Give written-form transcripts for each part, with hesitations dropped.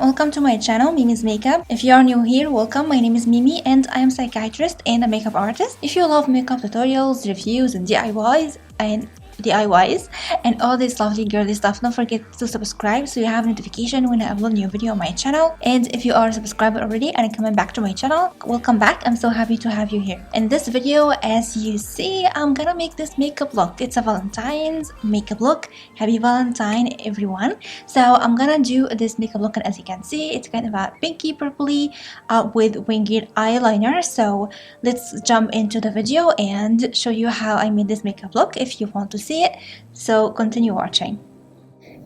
welcome to my channel, Mimi's Makeup. If you are new here, welcome. My name is Mimi and I am a psychiatrist and a makeup artist. If you love makeup tutorials, reviews, and DIYs and all this lovely girly stuff, don't forget to subscribe so you have notification when I upload new video on my channel. And if you are a subscriber already and coming back to my channel, welcome back. I'm so happy to have you here. In this video, as you see, I'm gonna make this makeup look. It's a Valentine's makeup look. Happy Valentine, everyone. So I'm gonna do this makeup look, and as you can see, it's kind of a pinky purpley with winged eyeliner. So let's jump into the video and show you how I made this makeup look if you want to see it. So continue watching.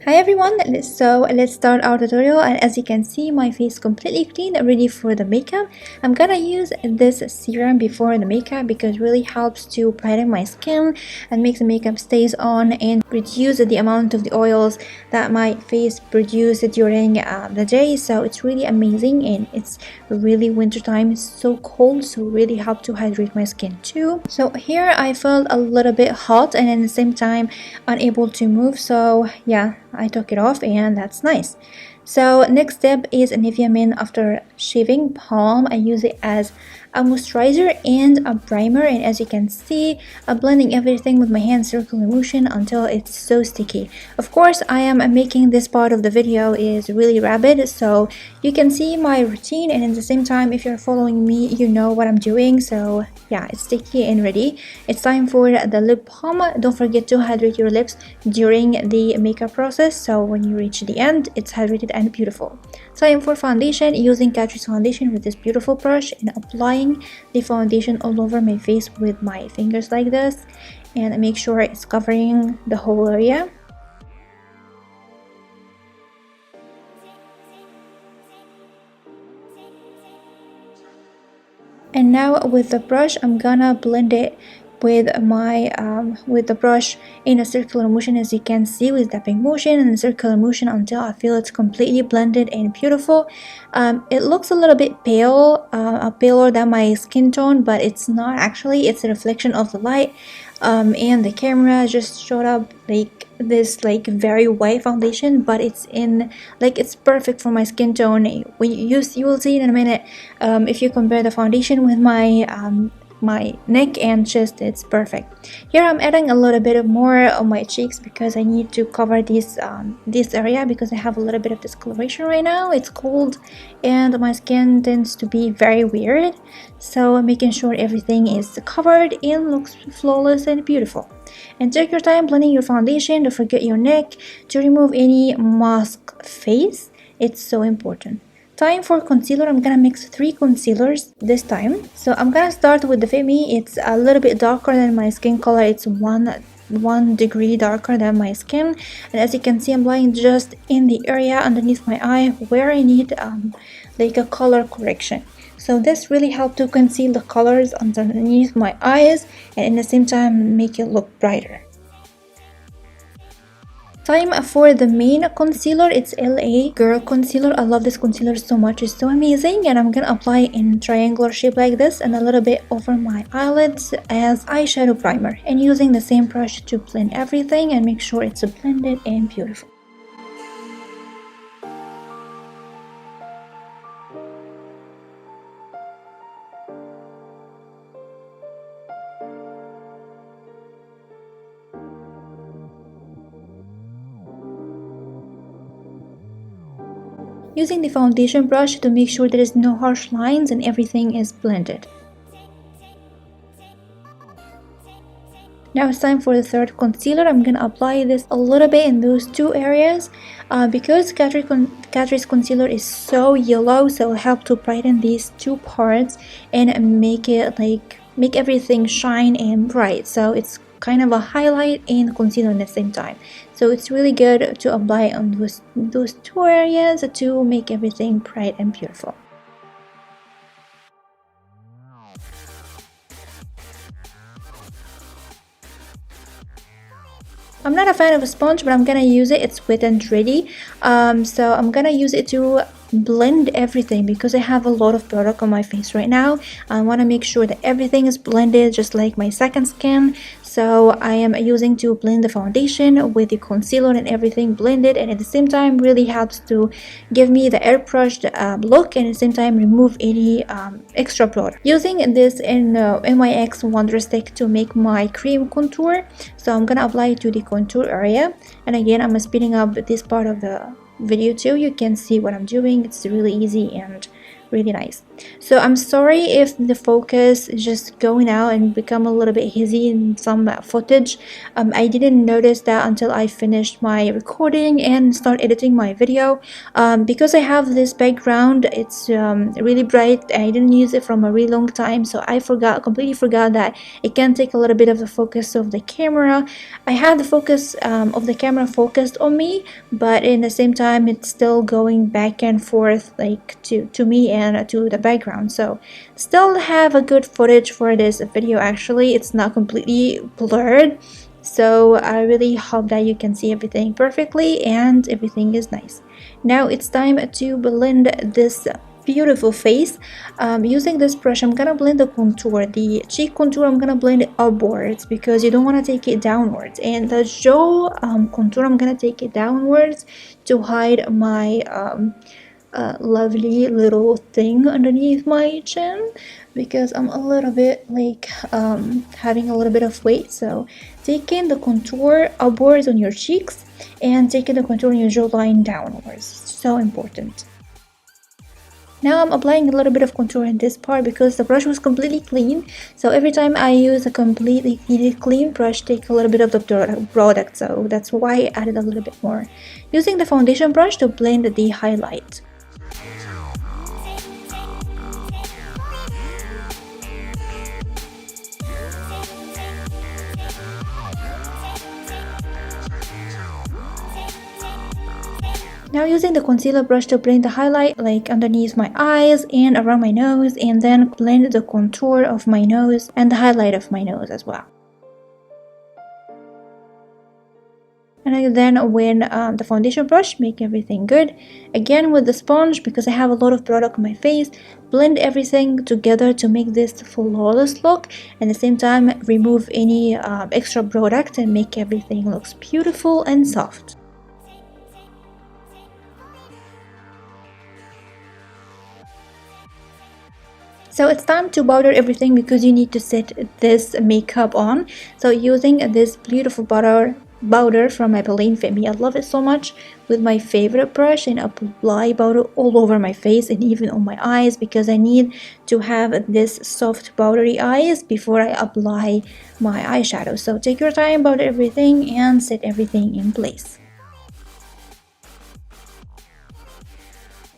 Hi everyone, so let's start our tutorial, and as you can see, my face completely clean, ready for the makeup. I'm gonna use this serum before the makeup because it really helps to brighten my skin and makes the makeup stays on and reduce the amount of the oils that my face produces during the day. So it's really amazing, and it's really winter time, it's so cold, so really help to hydrate my skin too. So here I felt a little bit hot and at the same time unable to move, so yeah, I took it off and that's nice. So next step is a Nivea Men After Shaving Balm. I use it as a moisturizer and a primer, and as you can see, I'm blending everything with my hand circular motion until it's so sticky. Of course, I am making this part of the video is really rapid, so you can see my routine, and at the same time, if you're following me, you know what I'm doing. So yeah, it's sticky and ready. It's time for the lip balm. Don't forget to hydrate your lips during the makeup process, so when you reach the end, it's hydrated and beautiful. Time for foundation, using Catrice foundation with this beautiful brush and applying the foundation all over my face with my fingers like this, and make sure it's covering the whole area. And now with the brush, I'm gonna blend it with my with the brush in a circular motion, as you can see, with tapping motion and circular motion until I feel it's completely blended and beautiful. It looks a little bit pale, paler than my skin tone, but it's not actually. It's a reflection of the light, and the camera just showed up like this very white foundation, but it's in it's perfect for my skin tone. When you will see in a minute, if you compare the foundation with my neck and chest, it's perfect. Here I'm adding a little bit more on my cheeks because I need to cover this area because I have a little bit of discoloration right now. It's cold and my skin tends to be very weird, so making sure everything is covered and looks flawless and beautiful. And take your time blending your foundation. Don't forget your neck to remove any mask face. It's so important. Time for concealer. I'm gonna mix 3 concealers this time. So I'm gonna start with the Fit Me. It's a little bit darker than my skin color. It's one degree darker than my skin, and as you can see, I'm applying just in the area underneath my eye where I need like a color correction. So this really helped to conceal the colors underneath my eyes and at the same time make it look brighter. Time for the main concealer. It's LA Girl Concealer. I love this concealer so much. It's so amazing, and I'm gonna apply it in triangular shape like this and a little bit over my eyelids as eyeshadow primer, and using the same brush to blend everything and make sure it's blended and beautiful. Using the foundation brush to make sure there is no harsh lines and everything is blended. Now it's time for the third concealer. I'm gonna apply this a little bit in those 2 areas because Catrice concealer is so yellow, so it'll help to brighten these 2 parts and make it make everything shine and bright. So it's kind of a highlight and concealer at the same time. So it's really good to apply on those 2 areas to make everything bright and beautiful. I'm not a fan of a sponge, but I'm gonna use it. It's wet and ready, so I'm gonna use it to blend everything because I have a lot of product on my face right now. I want to make sure that everything is blended just like my second skin. So I am using to blend the foundation with the concealer and everything blended, and at the same time really helps to give me the airbrushed look, and at the same time remove any extra product. Using this in MIX Wonder Stick to make my cream contour. So I'm gonna apply it to the contour area, and again I'm speeding up this part of the video too. You can see what I'm doing. It's really easy and really nice. So I'm sorry if the focus is just going out and become a little bit hazy in some footage. I didn't notice that until I finished my recording and start editing my video. Because I have this background, it's really bright. I didn't use it from a really long time, so I completely forgot that it can take a little bit of the focus of the camera. I had the focus of the camera focused on me, but in the same time it's still going back and forth like to me and to the background. So still have a good footage for this video. Actually, it's not completely blurred, so I really hope that you can see everything perfectly and everything is nice. Now it's time to blend this beautiful face. Using this brush, I'm gonna blend the contour, the cheek contour. I'm gonna blend it upwards because you don't want to take it downwards, and the jaw contour, I'm gonna take it downwards to hide my lovely little thing underneath my chin because I'm a little bit like having a little bit of weight. So taking the contour upwards on your cheeks and taking the contour on your jawline downwards, so important. Now I'm applying a little bit of contour in this part because the brush was completely clean. So every time I use a completely clean brush, take a little bit of the product. So that's why I added a little bit more. Using the foundation brush to blend the highlight. Now using the concealer brush to blend the highlight like underneath my eyes and around my nose, and then blend the contour of my nose and the highlight of my nose as well. And then when the foundation brush, make everything good. Again with the sponge, because I have a lot of product on my face, blend everything together to make this flawless look, and at the same time remove any extra product and make everything looks beautiful and soft. So it's time to powder everything because you need to set this makeup on. So using this beautiful powder from Maybelline Fit Me, I love it so much, with my favorite brush, and apply powder all over my face and even on my eyes because I need to have this soft powdery eyes before I apply my eyeshadow. So take your time, powder everything and set everything in place.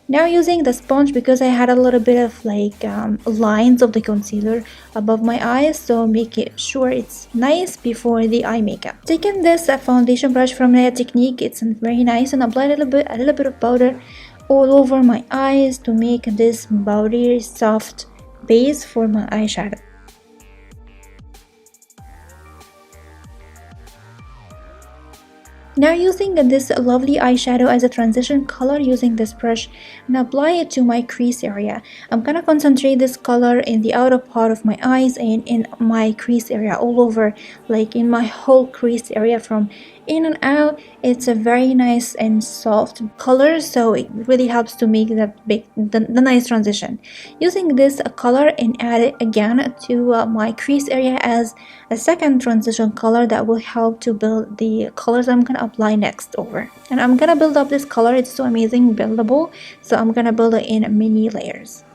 Now using the sponge because I had a little bit of like lines of the concealer above my eyes, so make it sure it's nice before the eye makeup. Taking this foundation brush from Nivea Technique, it's very nice, and apply a little bit of powder all over my eyes to make this powdery soft base for my eyeshadow. Now using this lovely eyeshadow as a transition color, using this brush, and apply it to my crease area. I'm gonna concentrate this color in the outer part of my eyes and in my crease area all over, like in my whole crease area from in and out. It's a very nice and soft color, so it really helps to make the nice transition. Using this color and add it again to my crease area as a second transition color that will help to build the colors I'm gonna apply next over. And I'm gonna build up this color. It's so amazing, buildable, so I'm gonna build it in mini layers.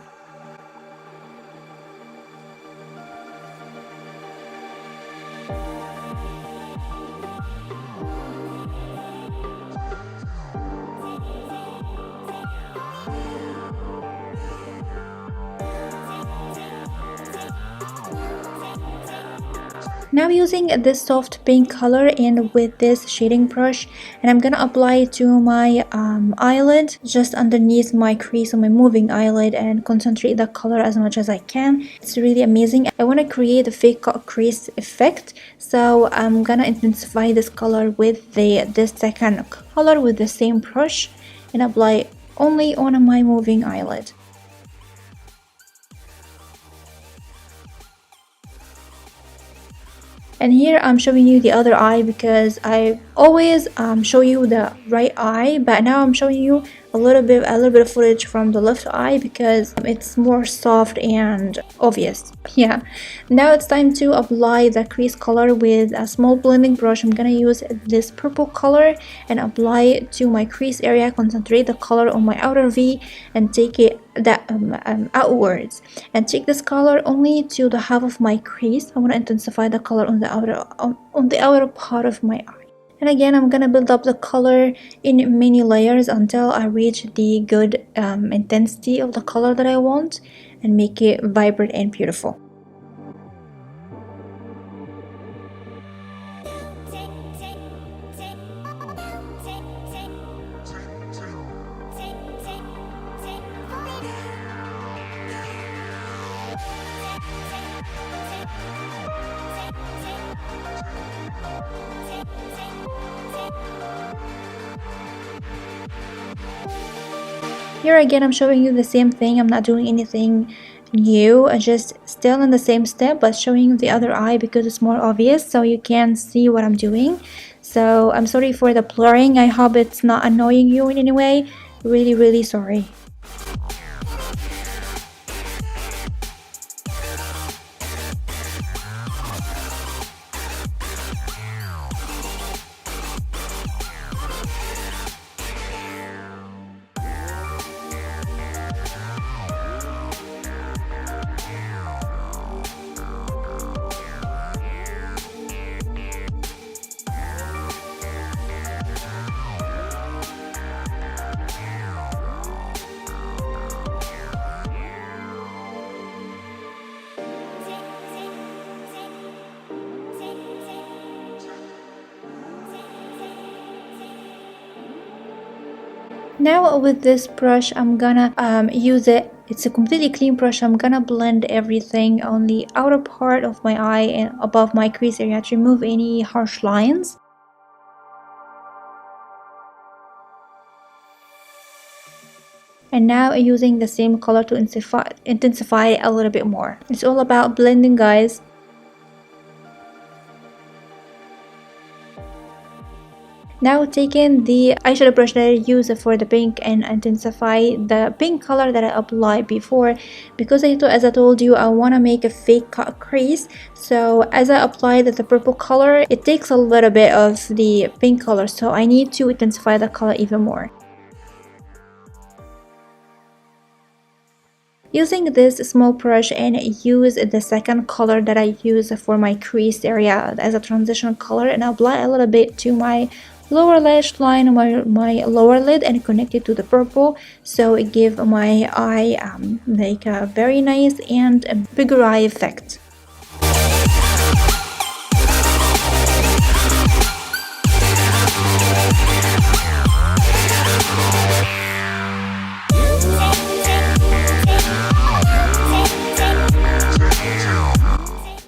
Now using this soft pink color and with this shading brush, and I'm gonna apply it to my eyelid, just underneath my crease on my moving eyelid, and concentrate the color as much as I can. It's really amazing. I want to create a fake crease effect, so I'm gonna intensify this color with this second color with the same brush and apply only on my moving eyelid. And here I'm showing you the other eye because I always show you the right eye, but now I'm showing you a little bit of footage from the left eye because it's more soft and obvious. Yeah, now it's time to apply the crease color with a small blending brush. I'm gonna use this purple color and apply it to my crease area, concentrate the color on my outer V and take it outwards, and take this color only to the half of my crease. I want to intensify the color on the outer part of my eye. And again, I'm gonna build up the color in many layers until I reach the good intensity of the color that I want and make it vibrant and beautiful. Here again, I'm showing you the same thing. I'm not doing anything new. I just still in the same step, but showing you the other eye because it's more obvious so you can see what I'm doing. So I'm sorry for the blurring. I hope it's not annoying you in any way. Really sorry. Now with this brush, I'm gonna use it. It's a completely clean brush. I'm gonna blend everything on the outer part of my eye and above my crease area to remove any harsh lines. And now using the same color to intensify it a little bit more. It's all about blending, guys. Now taking the eyeshadow brush that I use for the pink and intensify the pink color that I applied before, because as I told you, I want to make a fake cut crease. So as I applied the purple color, it takes a little bit of the pink color, so I need to intensify the color even more. Using this small brush and use the second color that I use for my crease area as a transition color, and apply a little bit to my lower lash line, my lower lid, and connect it to the purple, so it gives my eye like a very nice and a bigger eye effect.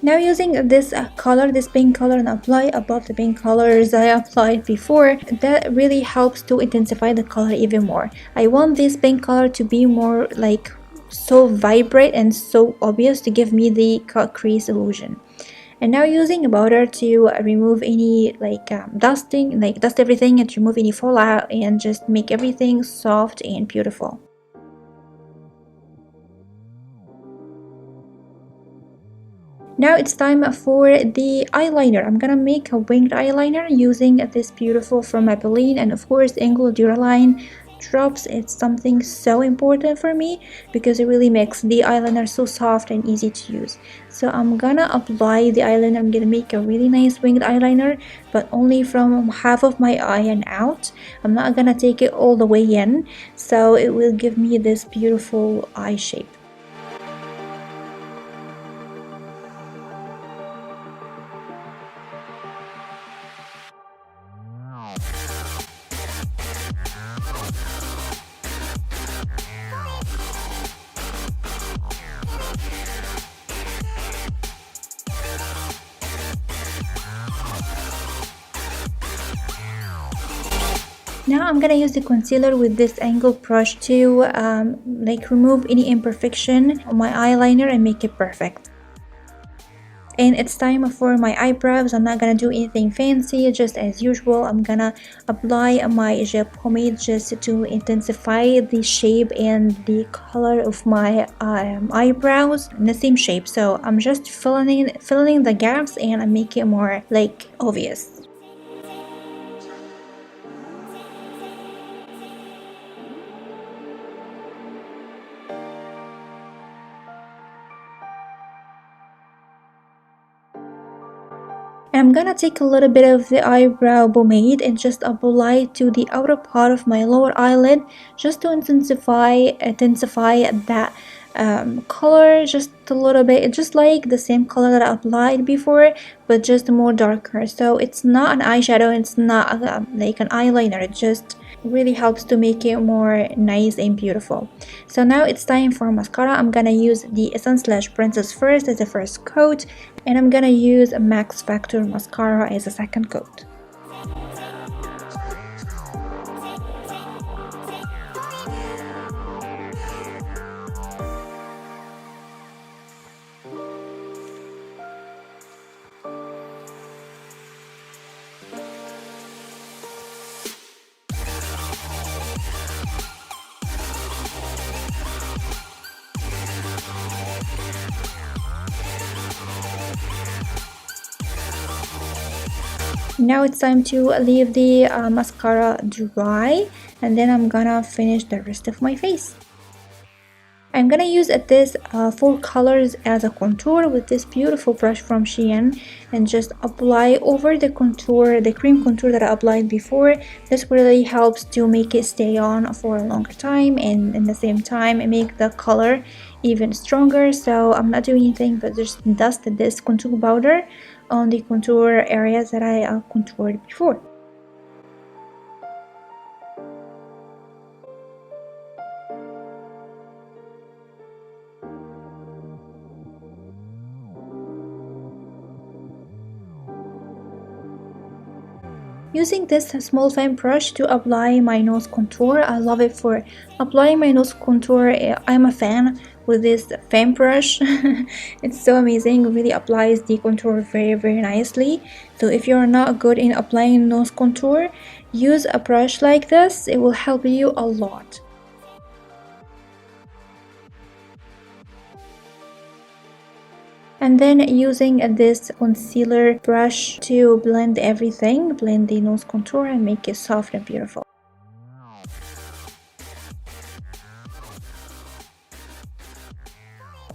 Now using this color, this pink color, and apply above the pink colors I applied before, that really helps to intensify the color even more. I want this pink color to be more like so vibrant and so obvious to give me the cut crease illusion. And now using a powder to remove any dust everything and remove any fallout and just make everything soft and beautiful. Now it's time for the eyeliner. I'm gonna make a winged eyeliner using this beautiful from Maybelline and of course Inglot Duraline drops. It's something so important for me because it really makes the eyeliner so soft and easy to use. So I'm gonna apply the eyeliner. I'm gonna make a really nice winged eyeliner, but only from half of my eye and out. I'm not gonna take it all the way in, so it will give me this beautiful eye shape. Now I'm gonna use the concealer with this angle brush to like remove any imperfection on my eyeliner and make it perfect. And it's time for my eyebrows. I'm not gonna do anything fancy, just as usual. I'm gonna apply my gel pomade just to intensify the shape and the color of my eyebrows in the same shape. So I'm just filling the gaps and I make it more like obvious. I'm gonna take a little bit of the eyebrow pomade and just apply it to the outer part of my lower eyelid just to intensify that color just a little bit, just like the same color that I applied before, but just more darker. So it's not an eyeshadow, it's not like an eyeliner, it just really helps to make it more nice and beautiful. So now it's time for mascara. I'm gonna use the Essence Lash Princess first as the first coat, and I'm gonna use a Max Factor mascara as a second coat. Now it's time to leave the mascara dry, and then I'm gonna finish the rest of my face. I'm gonna use this 4 colors as a contour with this beautiful brush from Shein, and just apply over the contour, the cream contour that I applied before. This really helps to make it stay on for a longer time, and at the same time make the color even stronger. So I'm not doing anything but just dust this contour powder on the contour areas that I contoured before. Using this small fan brush to apply my nose contour. I love it for applying my nose contour. I'm a fan with this fan brush. It's so amazing, it really applies the contour very nicely. So if you're not good in applying nose contour, use a brush like this, it will help you a lot. And then using this concealer brush to blend everything, blend the nose contour and make it soft and beautiful.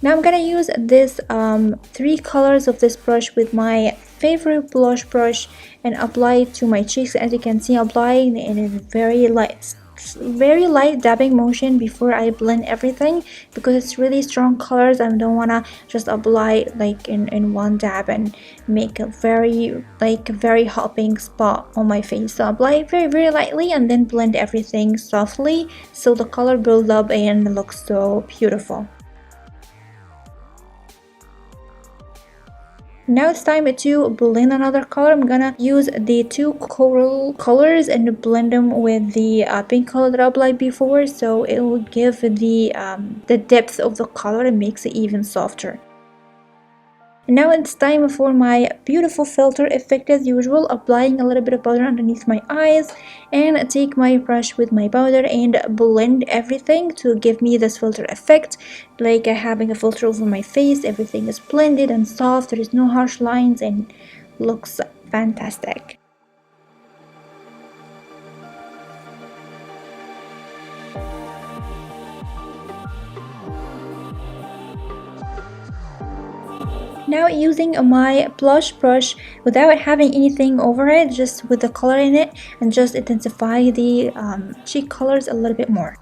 Now I'm gonna use this 3 colors of this brush with my favorite blush brush and apply it to my cheeks. As you can see, applying in a very light dabbing motion before I blend everything, because it's really strong colors and I don't wanna just apply like in one dab and make a very hot pink spot on my face. So apply it very lightly and then blend everything softly so the color build up and looks so beautiful. Now it's time to blend another color. I'm gonna use the 2 coral colors and blend them with the pink color that I applied before, so it will give the depth of the color and makes it even softer. Now it's time for my beautiful filter effect as usual, applying a little bit of powder underneath my eyes and take my brush with my powder and blend everything to give me this filter effect, like having a filter over my face. Everything is blended and soft, there is no harsh lines and looks fantastic. Now using my blush brush without having anything over it, just with the color in it, and just intensify the cheek colors a little bit more.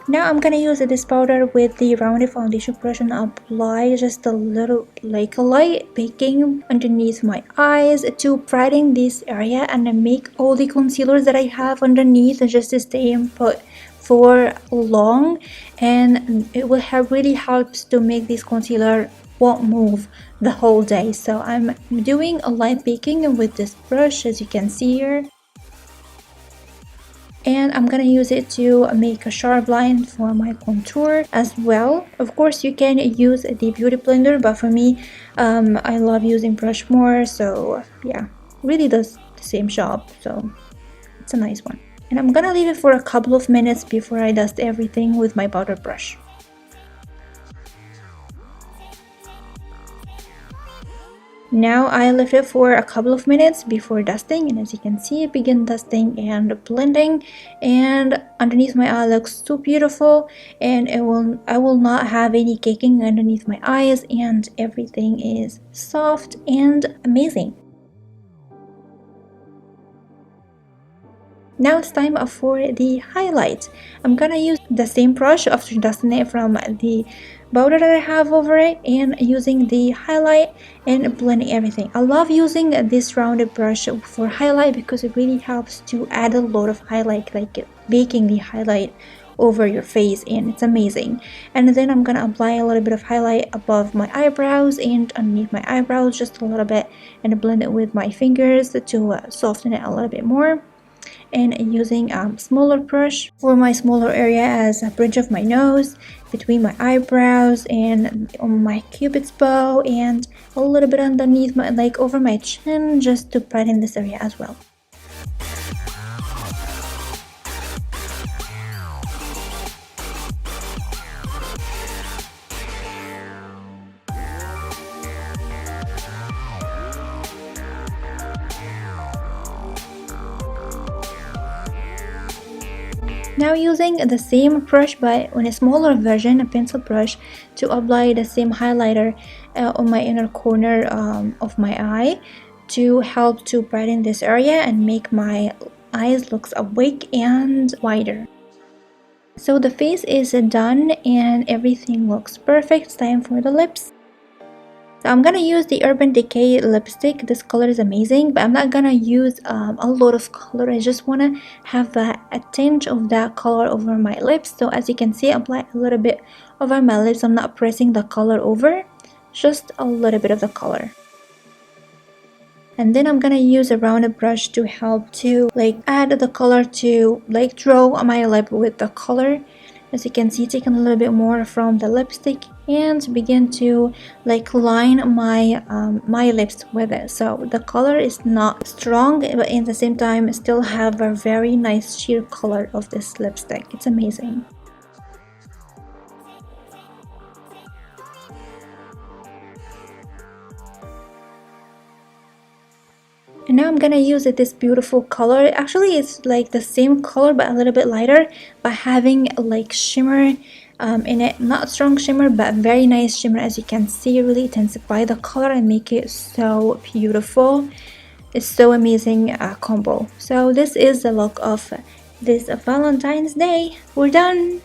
Now I'm gonna use this powder with the rounded foundation brush and apply just a little, like a light baking underneath my eyes to brighten this area and make all the concealers that I have underneath just to stay in put for long, and it will really helps to make this concealer won't move the whole day. So I'm doing a light baking with this brush, as you can see here. And I'm gonna use it to make a sharp line for my contour as well. Of course you can use the beauty blender, but for me I love using brush more, so yeah, really does the same job, so it's a nice one. And I'm gonna leave it for a couple of minutes before I dust everything with my powder brush. Now I left it for a couple of minutes before dusting, and as you can see, it began dusting and blending, and underneath my eye looks so beautiful, and I will not have any caking underneath my eyes, and everything is soft and amazing. Now it's time for the highlight. I'm gonna use the same brush after dusting it from the powder that I have over it, and using the highlight and blending everything. I love using this rounded brush for highlight because it really helps to add a lot of highlight, like baking the highlight over your face, and it's amazing. And then I'm gonna apply a little bit of highlight above my eyebrows and underneath my eyebrows just a little bit, and blend it with my fingers to soften it a little bit more. And using a smaller brush for my smaller area as a bridge of my nose, between my eyebrows, and on my cupid's bow, and a little bit underneath my, like over my chin, just to brighten this area as well. Now using the same brush but on a smaller version, a pencil brush, to apply the same highlighter on my inner corner of my eye to help to brighten this area and make my eyes look awake and wider. So the face is done and everything looks perfect. It's time for the lips. So I'm gonna use the Urban Decay lipstick. This color is amazing, but I'm not gonna use a lot of color. I just wanna have a tinge of that color over my lips. So as you can see, I apply a little bit over my lips. I'm not pressing the color over, just a little bit of the color. And then I'm gonna use a rounded brush to help to add the color, to draw my lip with the color. As you can see, taking a little bit more from the lipstick and begin to line my my lips with it. So the color is not strong, but in the same time still have a very nice sheer color of this lipstick. It's amazing. And now I'm gonna use this beautiful color. Actually, it's like the same color but a little bit lighter, by having shimmer in it. Not strong shimmer, but very nice shimmer. As you can see, really intensify the color and make it so beautiful. It's so amazing combo. So this is the look of this Valentine's Day. We're done.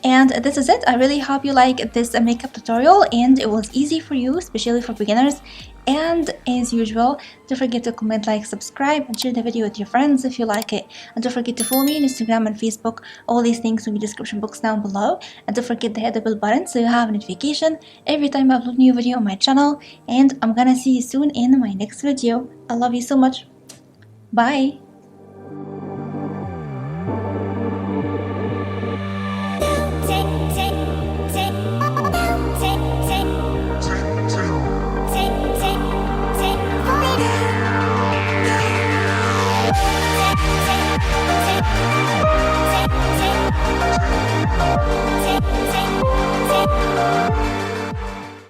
And this is it. I really hope you like this makeup tutorial and it was easy for you, especially for beginners. And as usual, don't forget to comment, like, subscribe, and share the video with your friends if you like it. And don't forget to follow me on Instagram and Facebook. All these things will be in the description box down below. And don't forget to hit the bell button so you have a notification every time I upload a new video on my channel. And I'm gonna see you soon in my next video. I love you so much. Bye!